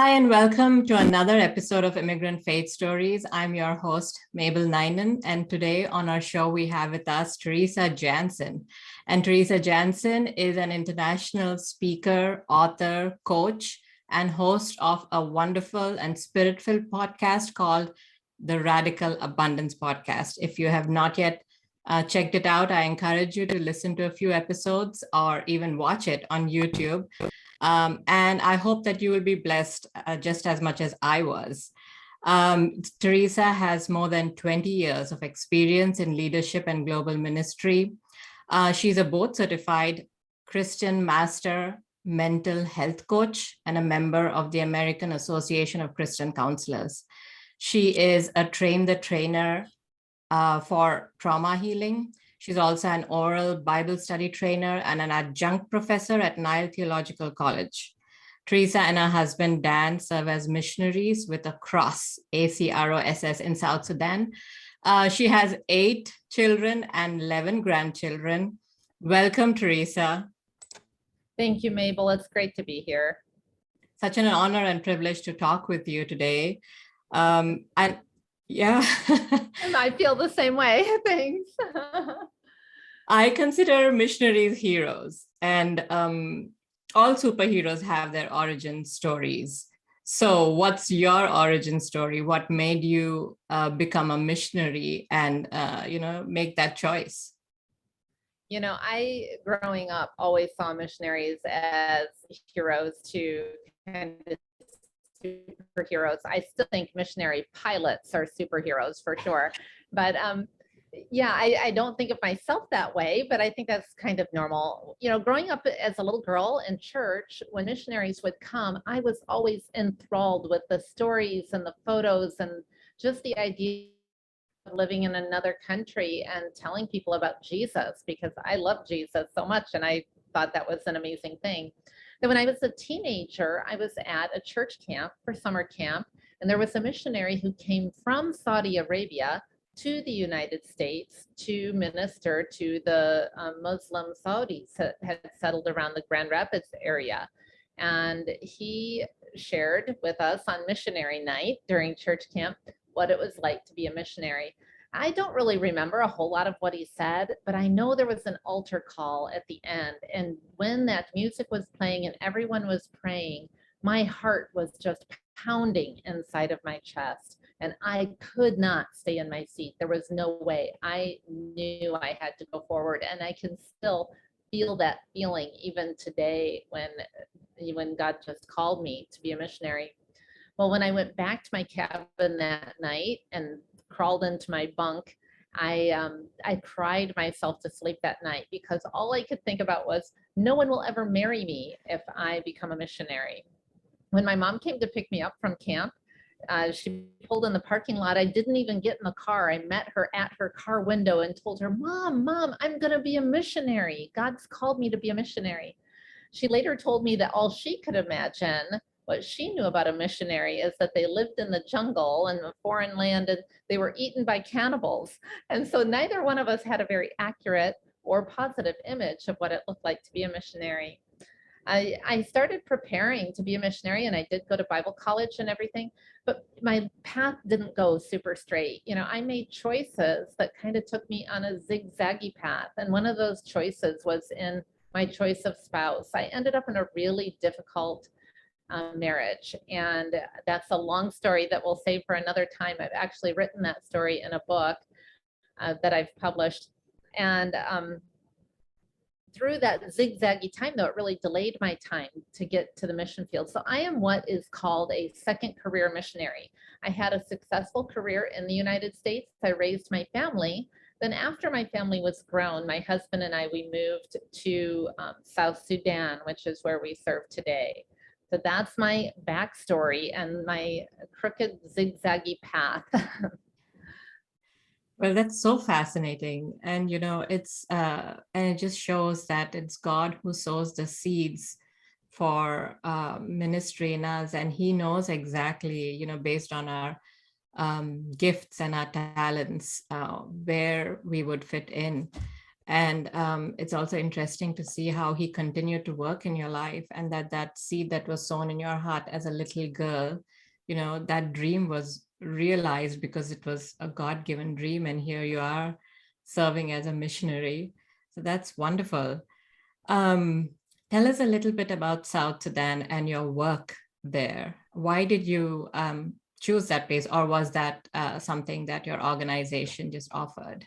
Hi, and welcome to another episode of Immigrant Faith Stories. I'm your host, Mabel Ninan, and today on our show, we have with us Teresa Janzen. And Teresa Janzen is an international speaker, author, coach, and host of a wonderful and spirit-filled podcast called the Radical Abundance Podcast. If you have not yet checked it out, I encourage you to listen to a few episodes or even watch it on YouTube. And I hope that you will be blessed just as much as I was. Teresa has more than 20 years of experience in leadership and global ministry. She's a board certified Christian master mental health coach and a member of the American Association of Christian Counselors. She is a train the trainer for trauma healing. She's also an oral Bible study trainer and an adjunct professor at Nile Theological College. Teresa and her husband, Dan, serve as missionaries with a cross, ACROSS, in South Sudan. She has 8 children and 11 grandchildren. Welcome, Teresa. Thank you, Mabel. It's great to be here. Such an honor and privilege to talk with you today. Yeah. And I feel the same way. Thanks. I consider missionaries heroes, and all superheroes have their origin stories. So what's your origin story? What made you become a missionary and, make that choice? I, growing up, always saw missionaries as heroes to kind of superheroes. I still think missionary pilots are superheroes for sure. But I don't think of myself that way, but I think that's kind of normal. Growing up as a little girl in church, when missionaries would come, I was always enthralled with the stories and the photos and just the idea of living in another country and telling people about Jesus, because I love Jesus so much and I thought that was an amazing thing. Then when I was a teenager, I was at a church camp for summer camp, and there was a missionary who came from Saudi Arabia to the United States to minister to the Muslim Saudis that had settled around the Grand Rapids area. And he shared with us on missionary night during church camp what it was like to be a missionary. I don't really remember a whole lot of what he said, but I know there was an altar call at the end. And when that music was playing and everyone was praying, my heart was just pounding inside of my chest. And I could not stay in my seat. There was no way. I knew I had to go forward. And I can still feel that feeling even today when God just called me to be a missionary. Well, when I went back to my cabin that night and crawled into my bunk, I cried myself to sleep that night, because all I could think about was no one will ever marry me if I become a missionary. When my mom came to pick me up from camp, she pulled in the parking lot. I didn't even get in the car. I met her at her car window and told her, Mom, I'm going to be a missionary. God's called me to be a missionary. She later told me that all she could imagine, what she knew about a missionary, is that they lived in the jungle in a foreign land and they were eaten by cannibals. And so neither one of us had a very accurate or positive image of what it looked like to be a missionary. I started preparing to be a missionary, and I did go to Bible college and everything, but my path didn't go super straight. I made choices that kind of took me on a zigzaggy path. And one of those choices was in my choice of spouse. I ended up in a really difficult marriage. And that's a long story that we'll save for another time. I've actually written that story in a book that I've published. And through that zigzaggy time, though, it really delayed my time to get to the mission field. So I am what is called a second career missionary. I had a successful career in the United States. I raised my family. Then after my family was grown, my husband and I, we moved to South Sudan, which is where we serve today. So that's my backstory and my crooked, zigzaggy path. Well, that's so fascinating. And, it's, and it just shows that it's God who sows the seeds for ministry in us. And he knows exactly, based on our gifts and our talents, where we would fit in. And it's also interesting to see how he continued to work in your life, and that seed that was sown in your heart as a little girl, that dream was realized because it was a God-given dream. And here you are serving as a missionary. So that's wonderful. Um, Tell us a little bit about South Sudan and your work there. Why did you choose that place, or was that something that your organization just offered?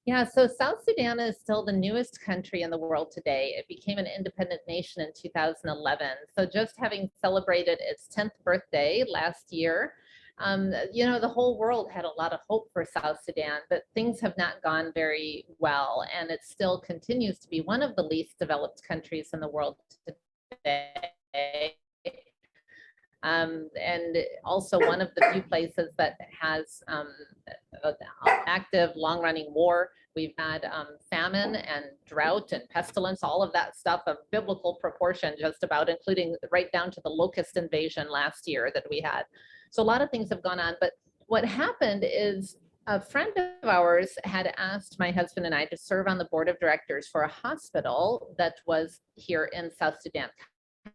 Yeah, so South Sudan is still the newest country in the world today. It became an independent nation in 2011. So just having celebrated its 10th birthday last year, the whole world had a lot of hope for South Sudan, but things have not gone very well. And it still continues to be one of the least developed countries in the world today. And also one of the few places that has active long-running war. We've had famine and drought and pestilence, all of that stuff of biblical proportion, just about, including right down to the locust invasion last year that we had. So a lot of things have gone on. But what happened is a friend of ours had asked my husband and I to serve on the board of directors for a hospital that was here in South Sudan,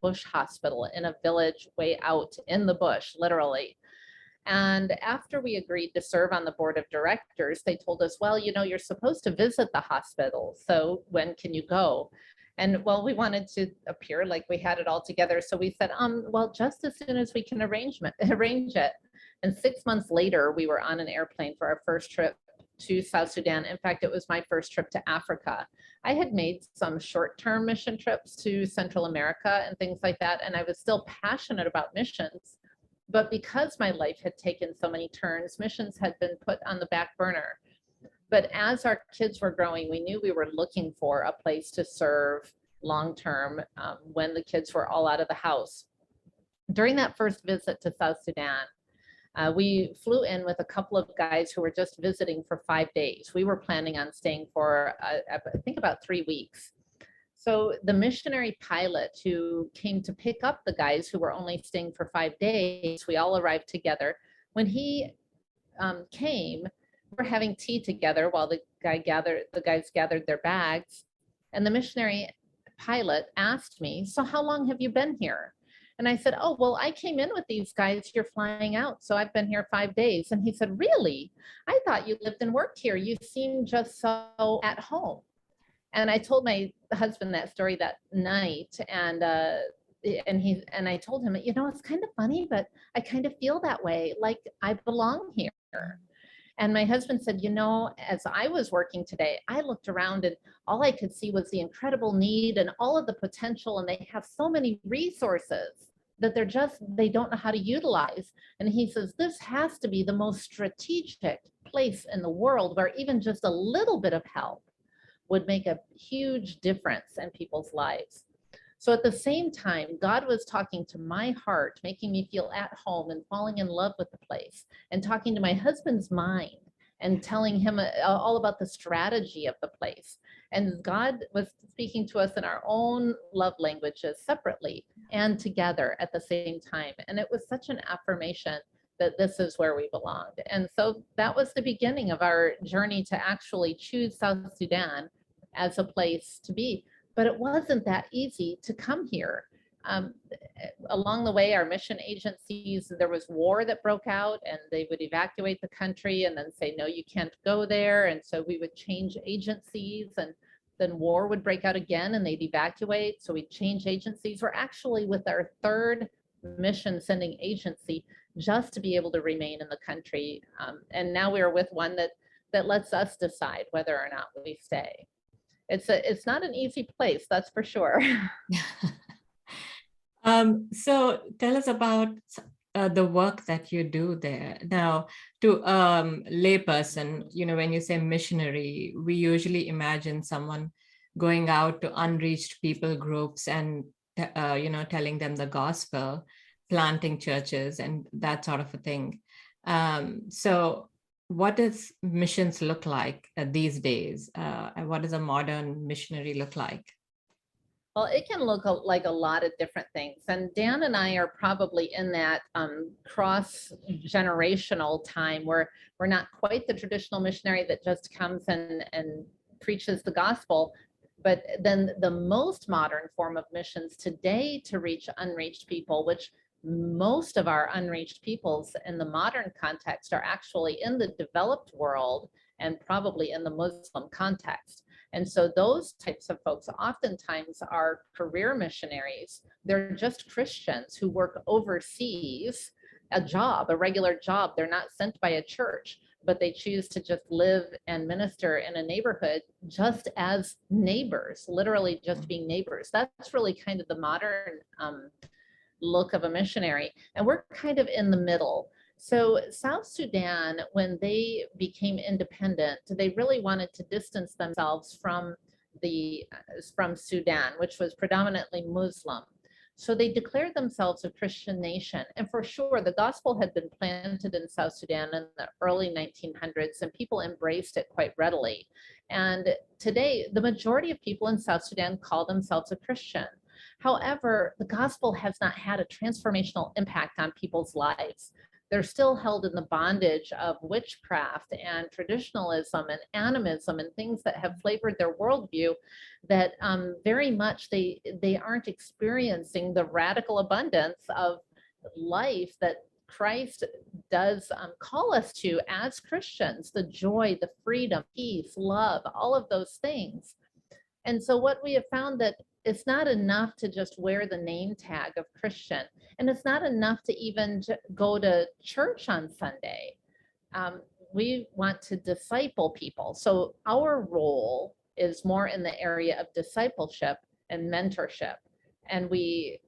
bush hospital in a village way out in the bush, literally. And after we agreed to serve on the board of directors, they told us, well, you're supposed to visit the hospital. So when can you go? And well, we wanted to appear like we had it all together. So we said, well, just as soon as we can arrange it. And 6 months later, we were on an airplane for our first trip to South Sudan. In fact, it was my first trip to Africa. I had made some short-term mission trips to Central America and things like that, and I was still passionate about missions. But because my life had taken so many turns, missions had been put on the back burner. But as our kids were growing, we knew we were looking for a place to serve long-term when the kids were all out of the house. During that first visit to South Sudan, we flew in with a couple of guys who were just visiting for 5 days. We were planning on staying for, I think, about 3 weeks. So the missionary pilot who came to pick up the guys who were only staying for 5 days, we all arrived together. When he came, we're having tea together while the guys gathered their bags. And the missionary pilot asked me, so how long have you been here? And I said, oh, well, I came in with these guys. You're flying out. So I've been here 5 days. And he said, really? I thought you lived and worked here. You seem just so at home. And I told my husband that story that night. And I told him, it's kind of funny, but I kind of feel that way, like I belong here. And my husband said, as I was working today, I looked around and all I could see was the incredible need and all of the potential. And they have so many resources that they don't know how to utilize. And he says, this has to be the most strategic place in the world where even just a little bit of help would make a huge difference in people's lives. So at the same time, God was talking to my heart, making me feel at home and falling in love with the place, and talking to my husband's mind and telling him all about the strategy of the place. And God was speaking to us in our own love languages separately and together at the same time. And it was such an affirmation that this is where we belonged. And so that was the beginning of our journey to actually choose South Sudan as a place to be. But it wasn't that easy to come here. Along the way, our mission agencies, there was war that broke out and they would evacuate the country and then say, no, you can't go there. And so we would change agencies, and then war would break out again and they'd evacuate. So we'd change agencies. We're actually with our third mission sending agency just to be able to remain in the country. And now we're with one that lets us decide whether or not we stay. It's not an easy place, that's for sure. So tell us about the work that you do there. Now, to layperson, when you say missionary, we usually imagine someone going out to unreached people groups and, telling them the gospel, planting churches and that sort of a thing. So what does missions look like these days? And what does a modern missionary look like? Well, it can look like a lot of different things. And Dan and I are probably in that cross-generational time where we're not quite the traditional missionary that just comes and preaches the gospel, but then the most modern form of missions today to reach unreached people, which most of our unreached peoples in the modern context are actually in the developed world and probably in the Muslim context. And so those types of folks oftentimes are career missionaries. They're just Christians who work overseas, a regular job. They're not sent by a church, but they choose to just live and minister in a neighborhood just as neighbors, literally just being neighbors. That's really kind of the modern look of a missionary. And we're kind of in the middle. So South Sudan, when they became independent, they really wanted to distance themselves from Sudan, which was predominantly Muslim. So they declared themselves a Christian nation. And for sure, the gospel had been planted in South Sudan in the early 1900s, and people embraced it quite readily. And today, the majority of people in South Sudan call themselves a Christian. However, the gospel has not had a transformational impact on people's lives. They're still held in the bondage of witchcraft and traditionalism and animism and things that have flavored their worldview that very much they aren't experiencing the radical abundance of life that Christ does call us to as Christians, the joy, the freedom, peace, love, all of those things. And so what we have found that it's not enough to just wear the name tag of Christian, and it's not enough to even go to church on Sunday. We want to disciple people. So our role is more in the area of discipleship and mentorship. And we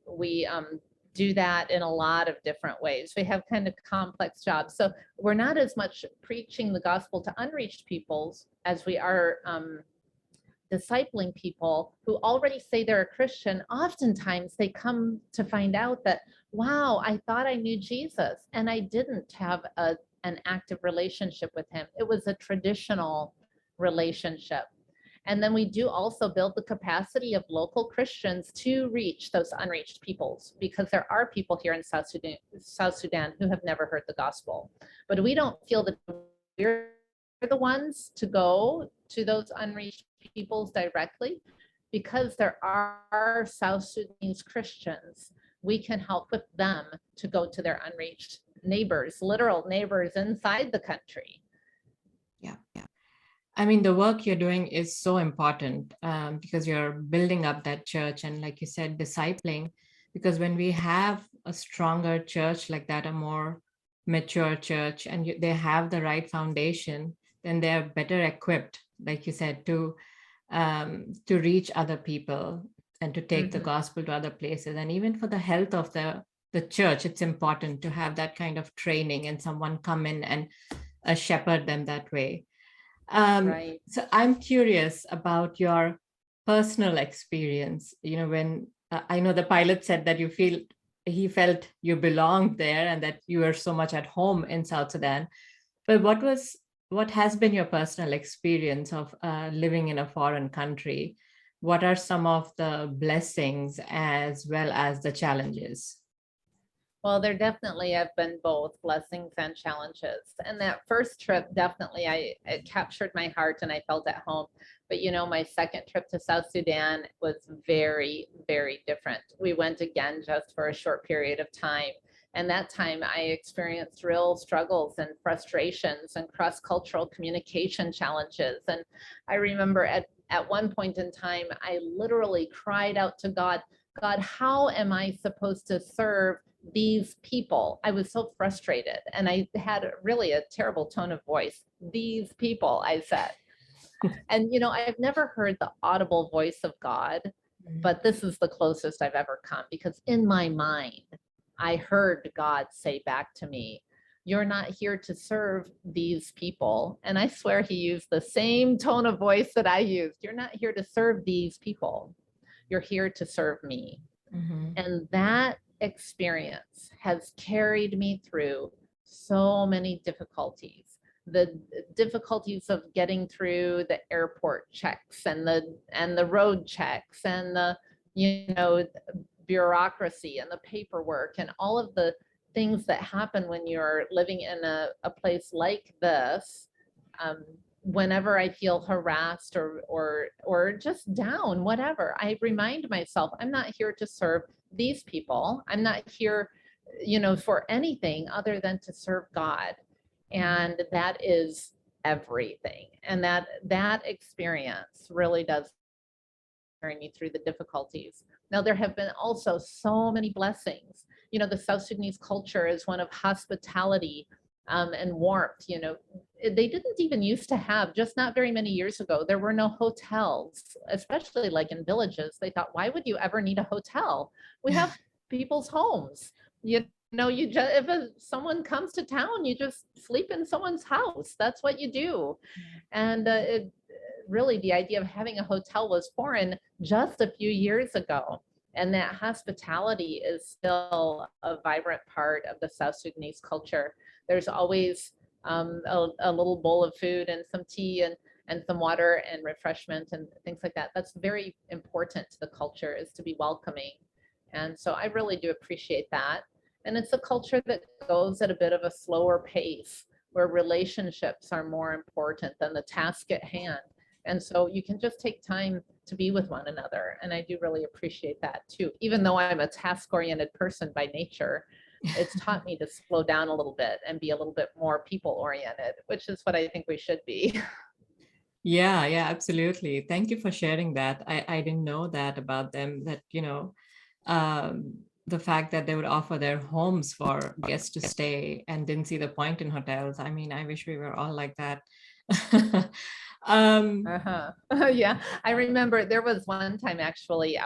do that in a lot of different ways. We have kind of complex jobs. So we're not as much preaching the gospel to unreached peoples as we are discipling people who already say they're a Christian. Oftentimes they come to find out that, wow, I thought I knew Jesus and I didn't have an active relationship with him. It was a traditional relationship. And then we do also build the capacity of local Christians to reach those unreached peoples, because there are people here in South Sudan who have never heard the gospel. But we don't feel that we're the ones to go to those unreached peoples directly, because there are South Sudanese Christians. We can help with them to go to their unreached neighbors, literal neighbors inside the country. Yeah. I mean, the work you're doing is so important because you're building up that church and, like you said, discipling. Because when we have a stronger church like that, a more mature church, and they have the right foundation, then they're better equipped, like you said, to reach other people and to take the gospel to other places. And even for the health of the church, it's important to have that kind of training and someone come in and shepherd them that way. Right. So I'm curious about your personal experience. You know, when I know the pilot said that he felt you belonged there and that you were so much at home in South Sudan. But what has been your personal experience of living in a foreign country? What are some of the blessings as well as the challenges? Well, there definitely have been both blessings and challenges. And that first trip, definitely, it captured my heart and I felt at home. But you know, my second trip to South Sudan was very, very different. We went again just for a short period of time. And that time I experienced real struggles and frustrations and cross-cultural communication challenges. And I remember at one point in time, I literally cried out to God, God, how am I supposed to serve these people? I was so frustrated and I had really a terrible tone of voice. These people, I said. And, you know, I've never heard the audible voice of God, but this is the closest I've ever come, because in my mind, I heard God say back to me, you're not here to serve these people. And I swear he used the same tone of voice that I used. You're not here to serve these people. You're here to serve me. And that experience has carried me through so many difficulties. The difficulties of getting through the airport checks and the road checks and the bureaucracy and the paperwork and all of the things that happen when you're living in a place like this. Whenever I feel harassed or just down, whatever, I remind myself, I'm not here to serve these people. I'm not here, for anything other than to serve God. And that is everything. And that experience really does carry me through the difficulties. Now, there have been also so many blessings. The South Sudanese culture is one of hospitality and warmth. They didn't even used to have, just not very many years ago, there were no hotels, especially like in villages. They thought, why would you ever need a hotel? We have people's homes. You just, if someone comes to town, you just sleep in someone's house. That's what you do. And really, the idea of having a hotel was foreign just a few years ago. And that hospitality is still a vibrant part of the South Sudanese culture. There's always a little bowl of food and some tea and some water and refreshment and things like that. That's very important to the culture, is to be welcoming. And so I really do appreciate that. And it's a culture that goes at a bit of a slower pace, where relationships are more important than the task at hand. And so you can just take time to be with one another. And I do really appreciate that too. Even though I'm a task-oriented person by nature, it's taught me to slow down a little bit and be a little bit more people-oriented, which is what I think we should be. Yeah, absolutely. Thank you for sharing that. I didn't know that about them, that, the fact that they would offer their homes for guests to stay and didn't see the point in hotels. I mean, I wish we were all like that. Yeah, I remember there was one time, actually,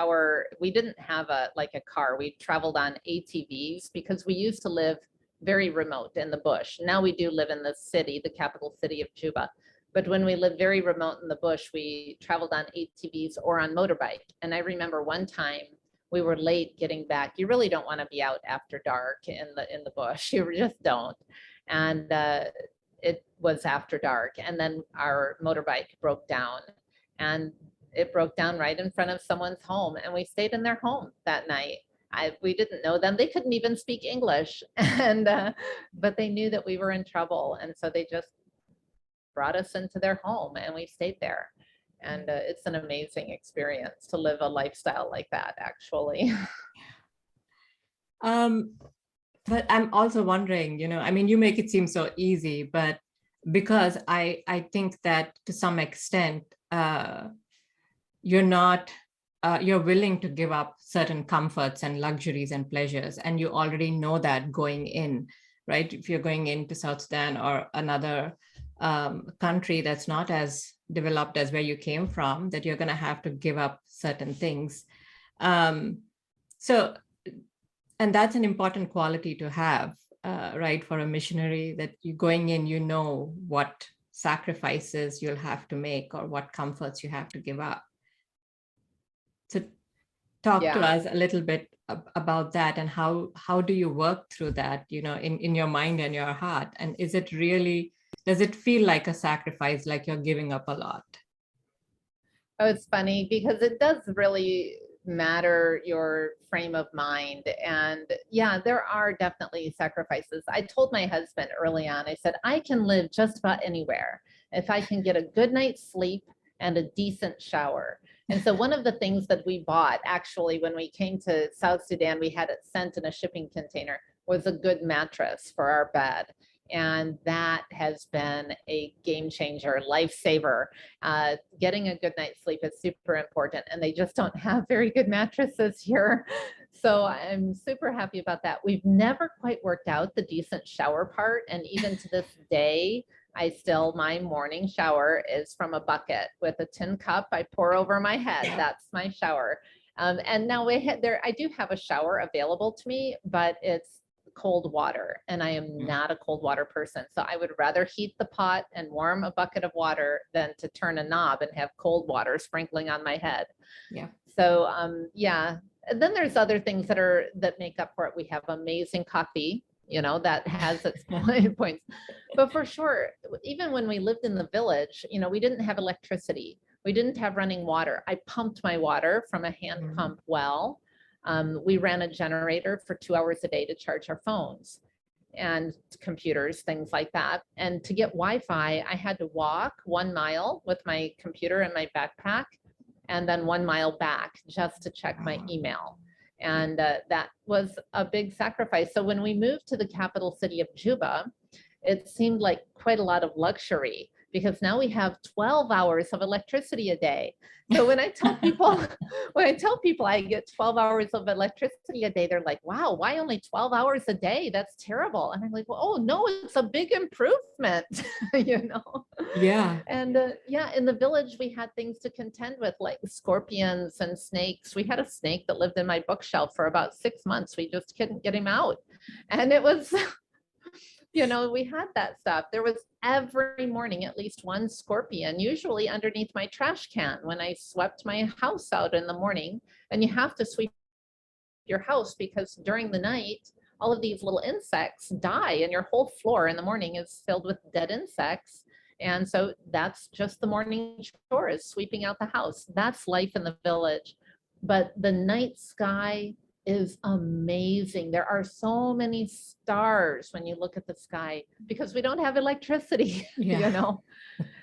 we didn't have a car. We traveled on ATVs because we used to live very remote in the bush. Now we do live in the city, the capital city of Juba. But when we lived very remote in the bush, we traveled on ATVs or on motorbike. And I remember one time we were late getting back. You really don't want to be out after dark in the bush. You just don't. And it was after dark, and then our motorbike broke down, and it broke down right in front of someone's home, and we stayed in their home that night. We didn't know them. They couldn't even speak English, and but they knew that we were in trouble, and so they just brought us into their home, and we stayed there. And it's an amazing experience to live a lifestyle like that, actually. But I'm also wondering, I mean, you make it seem so easy, but because I think that to some extent, you're willing to give up certain comforts and luxuries and pleasures, and you already know that going in, right? If you're going into South Sudan or another country that's not as developed as where you came from, that you're going to have to give up certain things. And that's an important quality to have, right, for a missionary, that you going in, what sacrifices you'll have to make or what comforts you have to give up. So talk to us a little bit about that, and how do you work through that, in your mind and your heart? And does it feel like a sacrifice, like you're giving up a lot? Oh, it's funny because it does really matter your frame of mind. And yeah, there are definitely sacrifices. I told my husband early on, I said, I can live just about anywhere if I can get a good night's sleep and a decent shower. And so one of the things that we bought, actually, when we came to South Sudan, we had it sent in a shipping container, was a good mattress for our bed. And that has been a game changer, lifesaver. Getting a good night's sleep is super important, and they just don't have very good mattresses here. So I'm super happy about that. We've never quite worked out the decent shower part. And even to this day, my morning shower is from a bucket with a tin cup I pour over my head. That's my shower. And now I do have a shower available to me, but it's cold water, and I am not a cold water person. So I would rather heat the pot and warm a bucket of water than to turn a knob and have cold water sprinkling on my head. Yeah. So yeah. And then there's other things that make up for it. We have amazing coffee, that has its points. But for sure, even when we lived in the village, we didn't have electricity. We didn't have running water. I pumped my water from a hand pump well. We ran a generator for 2 hours a day to charge our phones and computers, things like that. And to get Wi-Fi, I had to walk 1 mile with my computer in my backpack and then 1 mile back just to check my email. And that was a big sacrifice. So when we moved to the capital city of Juba, it seemed like quite a lot of luxury because now we have 12 hours of electricity a day. So when I tell people I get 12 hours of electricity a day, they're like, wow, why only 12 hours a day? That's terrible. And I'm like, well, oh no, it's a big improvement, you know? Yeah. And yeah, in the village, we had things to contend with like scorpions and snakes. We had a snake that lived in my bookshelf for about 6 months. We just couldn't get him out. And it was, you know, we had that stuff. There was every morning at least one scorpion, usually underneath my trash can when I swept my house out in the morning. And you have to sweep your house because during the night, all of these little insects die and your whole floor in the morning is filled with dead insects. And so that's just the morning chore, is sweeping out the house. That's life in the village. But the night sky is amazing. There are so many stars when you look at the sky because we don't have electricity, Yeah. you know,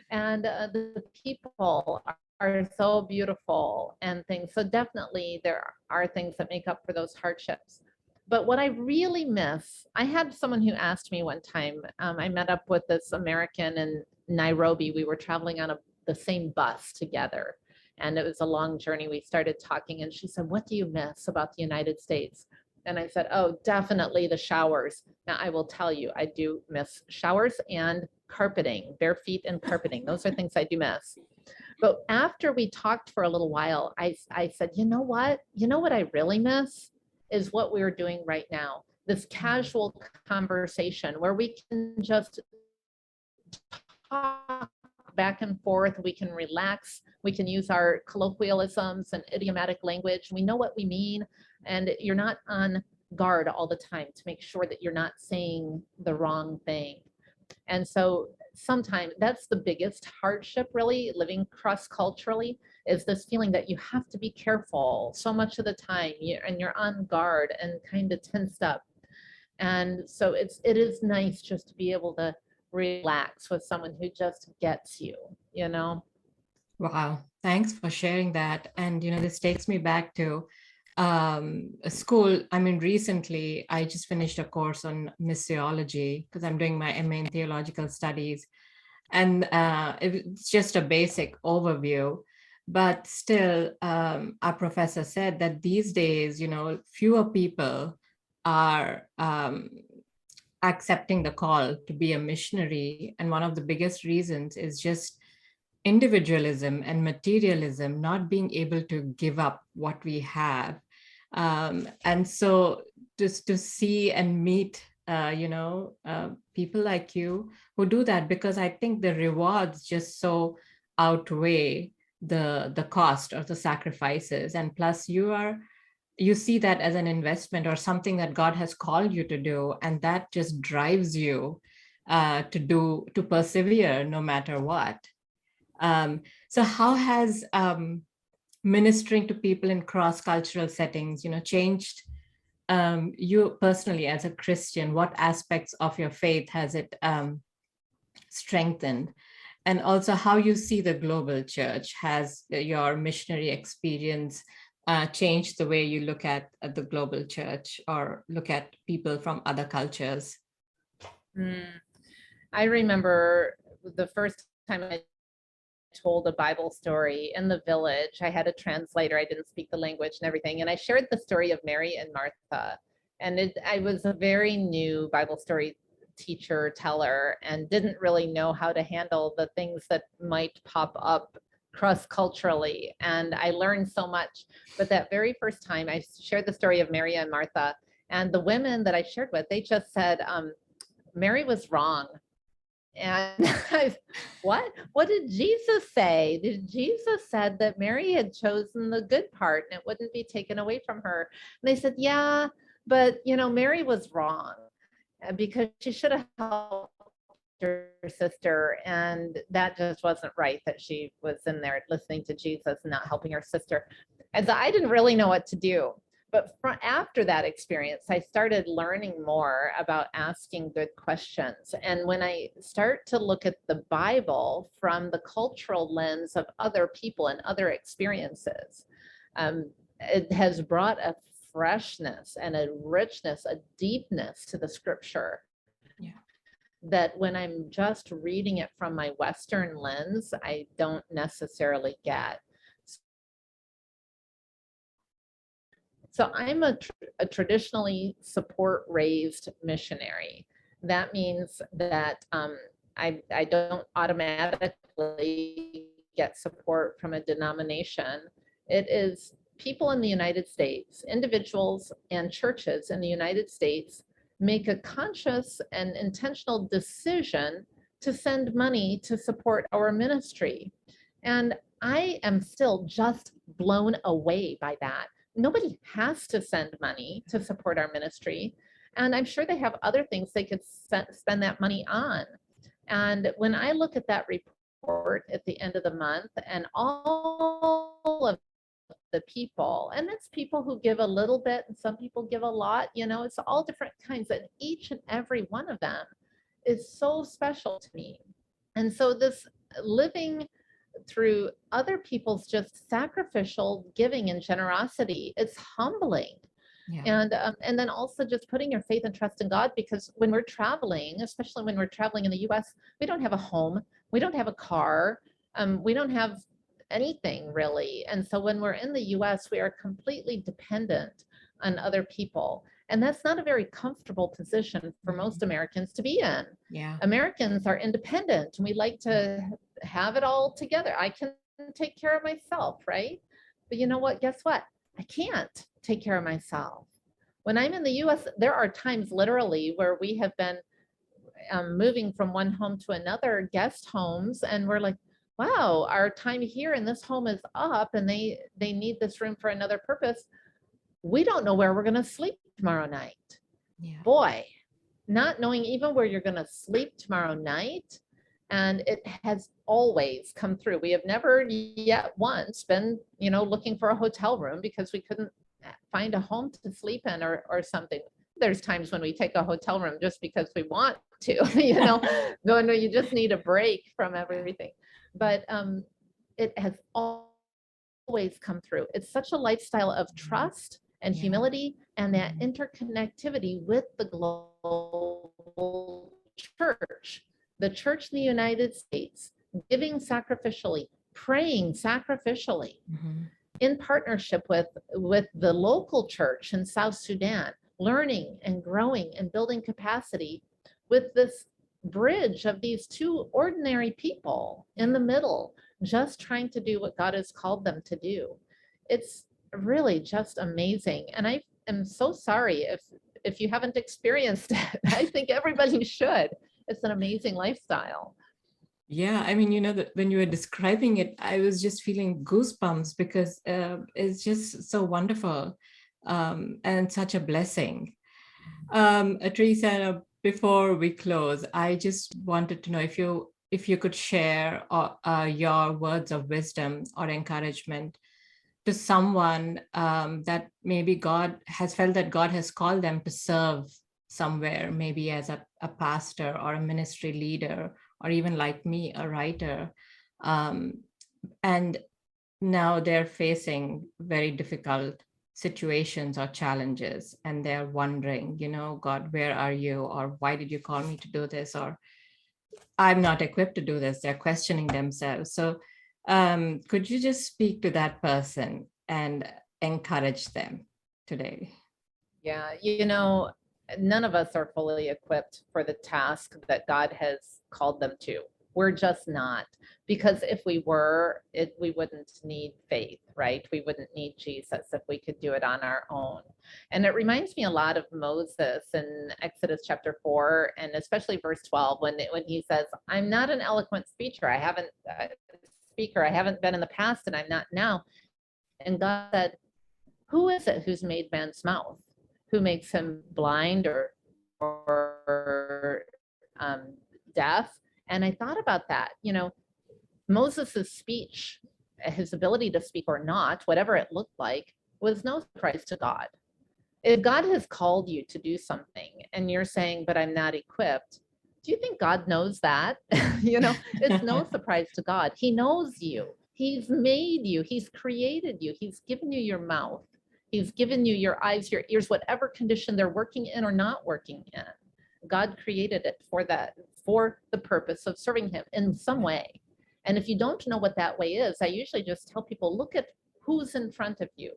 and the people are so beautiful and things. So definitely there are things that make up for those hardships. But what I really miss, I had someone who asked me one time, I met up with this American in Nairobi. We were traveling on the same bus together. And it was a long journey. We started talking and she said, what do you miss about the United States? And I said, oh, definitely the showers. Now I will tell you, I do miss showers and carpeting, bare feet and carpeting. Those are things I do miss. But after we talked for a little while, I said, you know what? You know what I really miss is what we're doing right now. This casual conversation where we can just talk back and forth, we can relax, we can use our colloquialisms and idiomatic language. We know what we mean, and you're not on guard all the time to make sure that you're not saying the wrong thing. And so sometimes that's the biggest hardship, really, living cross-culturally, is this feeling that you have to be careful so much of the time, and you're on guard and kind of tensed up. And so it is nice just to be able to relax with someone who just gets you, you know? Wow. Thanks for sharing that. And, you know, this takes me back to a school. I mean, recently I just finished a course on missiology because I'm doing my MA in theological studies. And it's just a basic overview. But still, our professor said that these days, you know, fewer people are accepting the call to be a missionary. And one of the biggest reasons is just individualism and materialism, not being able to give up what we have. And so just to see and meet, people like you who do that, because I think the rewards just so outweigh the cost or the sacrifices. And plus you see that as an investment or something that God has called you to do. And that just drives you to persevere no matter what. So how has ministering to people in cross-cultural settings, you know, changed you personally as a Christian? What aspects of your faith has it strengthened? And also how you see the global church. Has your missionary experience changed the way you look at the global church or look at people from other cultures? I remember the first time I told a Bible story in the village. I had a translator. I didn't speak the language and everything. And I shared the story of Mary and Martha. And I was a very new Bible story teacher, teller, and didn't really know how to handle the things that might pop up cross-culturally. And I learned so much. But that very first time I shared the story of Mary and Martha, and the women that I shared with, they just said, Mary was wrong. And what did Jesus say? Did Jesus said that Mary had chosen the good part and it wouldn't be taken away from her? And they said, yeah, but you know, Mary was wrong because she should have helped her sister, and that just wasn't right, that she was in there listening to Jesus and not helping her sister. And so I didn't really know what to do. But after that experience, I started learning more about asking good questions. And when I start to look at the Bible from the cultural lens of other people and other experiences, it has brought a freshness and a richness, a deepness to the scripture. Yeah. That when I'm just reading it from my Western lens, I don't necessarily get. So I'm a traditionally support-raised missionary. That means that I don't automatically get support from a denomination. It is people in the United States, individuals and churches in the United States make a conscious and intentional decision to send money to support our ministry. And I am still just blown away by that. Nobody has to send money to support our ministry. And I'm sure they have other things they could spend that money on. And when I look at that report at the end of the month and all of the people, and it's people who give a little bit and some people give a lot, it's all different kinds, and each and every one of them is so special to me. And so this living through other people's just sacrificial giving and generosity, it's humbling. Yeah. And then also just putting your faith and trust in God, because when we're traveling, especially when we're traveling in the US, we don't have a home, we don't have a car, we don't have anything really. And so when we're in the US, we are completely dependent on other people. And that's not a very comfortable position for most Americans to be in. Yeah. Americans are independent and we like to have it all together. I can take care of myself, right? But you know what? Guess what? I can't take care of myself. When I'm in the US, there are times literally where we have been moving from one home to another, guest homes, and we're like, wow, our time here in this home is up and they need this room for another purpose. We don't know where we're going to sleep tomorrow night. Yeah. Boy, not knowing even where you're going to sleep tomorrow night. And it has always come through. We have never yet once been, looking for a hotel room because we couldn't find a home to sleep in or something. There's times when we take a hotel room just because we want to, going, you just need a break from everything. But it has always come through. It's such a lifestyle of trust and humility and that interconnectivity with the global church. The church in the United States, giving sacrificially, praying sacrificially, in partnership with the local church in South Sudan, learning and growing and building capacity with this bridge of these two ordinary people in the middle, just trying to do what God has called them to do. It's really just amazing. And I am so sorry if you haven't experienced it. I think everybody should. It's an amazing lifestyle. Yeah, I mean, that when you were describing it, I was just feeling goosebumps because it's just so wonderful and such a blessing. Teresa, before we close, I just wanted to know if you could share your words of wisdom or encouragement to someone that maybe God has felt that God has called them to serve somewhere, maybe as a pastor or a ministry leader, or even like me, a writer. And now they're facing very difficult situations or challenges, and they're wondering, God, where are you? Or why did you call me to do this? Or I'm not equipped to do this. They're questioning themselves. So could you just speak to that person and encourage them today? Yeah, none of us are fully equipped for the task that God has called them to. We're just not, because if we were, we wouldn't need faith, right? We wouldn't need Jesus if we could do it on our own. And it reminds me a lot of Moses in Exodus chapter 4, and especially verse 12, when he says, I'm not an eloquent speaker. I haven't been in the past and I'm not now. And God said, who is it who's made man's mouth? Who makes him blind or deaf. And I thought about that, Moses's speech, his ability to speak or not, whatever it looked like, was no surprise to God. If God has called you to do something and you're saying, but I'm not equipped, do you think God knows that? It's no surprise to God. He knows you. He's made you. He's created you. He's given you your mouth. He's given you your eyes, your ears, whatever condition they're working in or not working in. God created it for that, for the purpose of serving him in some way. And if you don't know what that way is, I usually just tell people, look at who's in front of you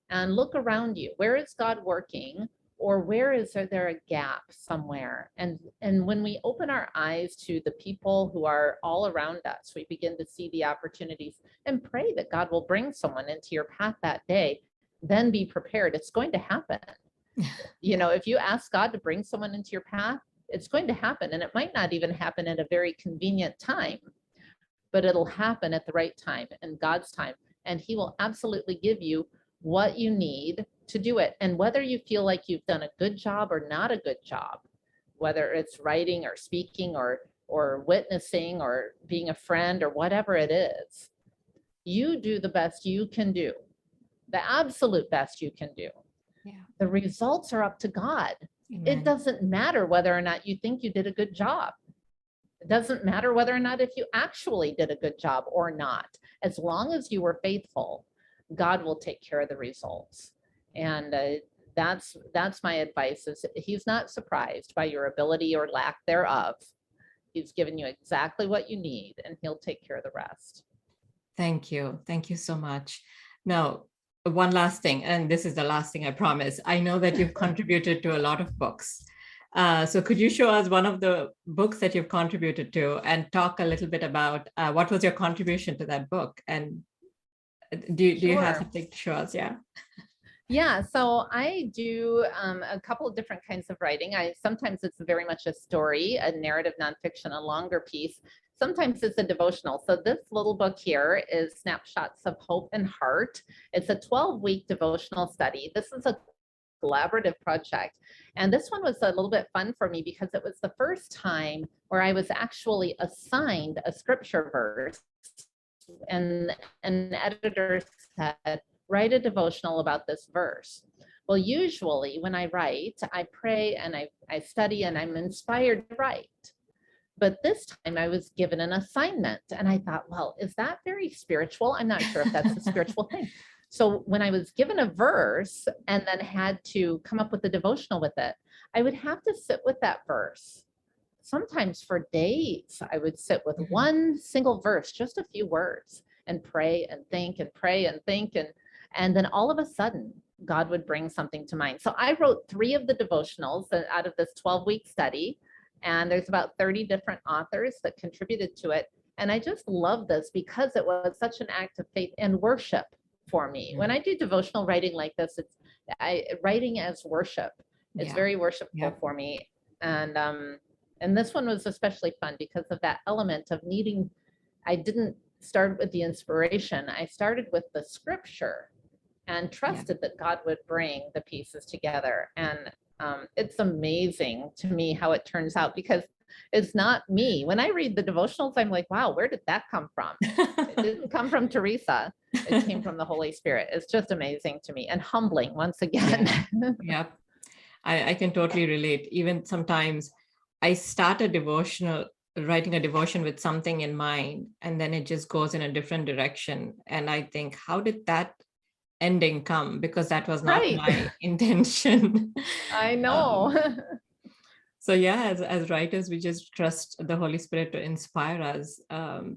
and look around you. Where is God working? Or where is there a gap somewhere? And when we open our eyes to the people who are all around us, we begin to see the opportunities and pray that God will bring someone into your path that day. Then be prepared. It's going to happen. If you ask God to bring someone into your path, it's going to happen. And it might not even happen at a very convenient time, but it'll happen at the right time and God's time. And he will absolutely give you what you need to do it. And whether you feel like you've done a good job or not a good job, whether it's writing or speaking or witnessing or being a friend or whatever it is, you do the best you can do, the absolute best you can do. Yeah. The results are up to God. Amen. It doesn't matter whether or not you think you did a good job. It doesn't matter whether or not if you actually did a good job or not. As long as you were faithful, God will take care of the results. And that's my advice, is he's not surprised by your ability or lack thereof. He's given you exactly what you need and he'll take care of the rest. Thank you. Thank you so much. Now, one last thing, and this is the last thing, I promise. I know that you've contributed to a lot of books. So could you show us one of the books that you've contributed to and talk a little bit about what was your contribution to that book? And do you have something to show us? Yeah. Yeah, so I do a couple of different kinds of writing. Sometimes it's very much a story, a narrative nonfiction, a longer piece. Sometimes it's a devotional. So this little book here is Snapshots of Hope and Heart. It's a 12-week devotional study. This is a collaborative project. And this one was a little bit fun for me because it was the first time where I was actually assigned a scripture verse. And an editor said, write a devotional about this verse. Well, usually when I write, I pray and I study and I'm inspired to write. But this time I was given an assignment and I thought, well, is that very spiritual? I'm not sure if that's a spiritual thing. So when I was given a verse and then had to come up with a devotional with it, I would have to sit with that verse. Sometimes for days, I would sit with one single verse, just a few words, and pray and think and pray and think. And then all of a sudden, God would bring something to mind. So I wrote 3 of the devotionals out of this 12-week study. And there's about 30 different authors that contributed to it. And I just love this because it was such an act of faith and worship for me. When I do devotional writing like this, it's writing as worship. It's very worshipful for me. And this one was especially fun because of that element of needing. I didn't start with the inspiration. I started with the scripture and trusted that God would bring the pieces together. And it's amazing to me how it turns out because it's not me. When I read the devotionals, I'm like, wow, where did that come from? It didn't come from Teresa. It came from the Holy Spirit. It's just amazing to me and humbling once again. Yeah. I can totally relate. Even sometimes I start a devotional, writing a devotion with something in mind, and then it just goes in a different direction. And I think, how did that ending come? Because that was not my intention. I know. So yeah, as writers, we just trust the Holy Spirit to inspire us.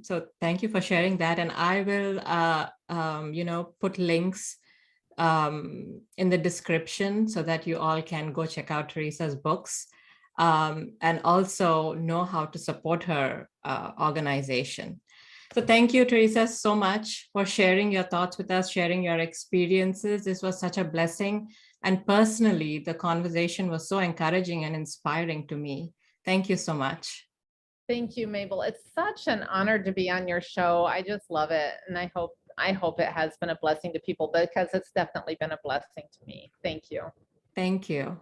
So thank you for sharing that. And I will, put links in the description so that you all can go check out Teresa's books and also know how to support her organization. So thank you, Teresa, so much for sharing your thoughts with us, sharing your experiences. This was such a blessing. And personally, the conversation was so encouraging and inspiring to me. Thank you so much. Thank you, Mabel. It's such an honor to be on your show. I just love it. And I hope it has been a blessing to people because it's definitely been a blessing to me. Thank you. Thank you.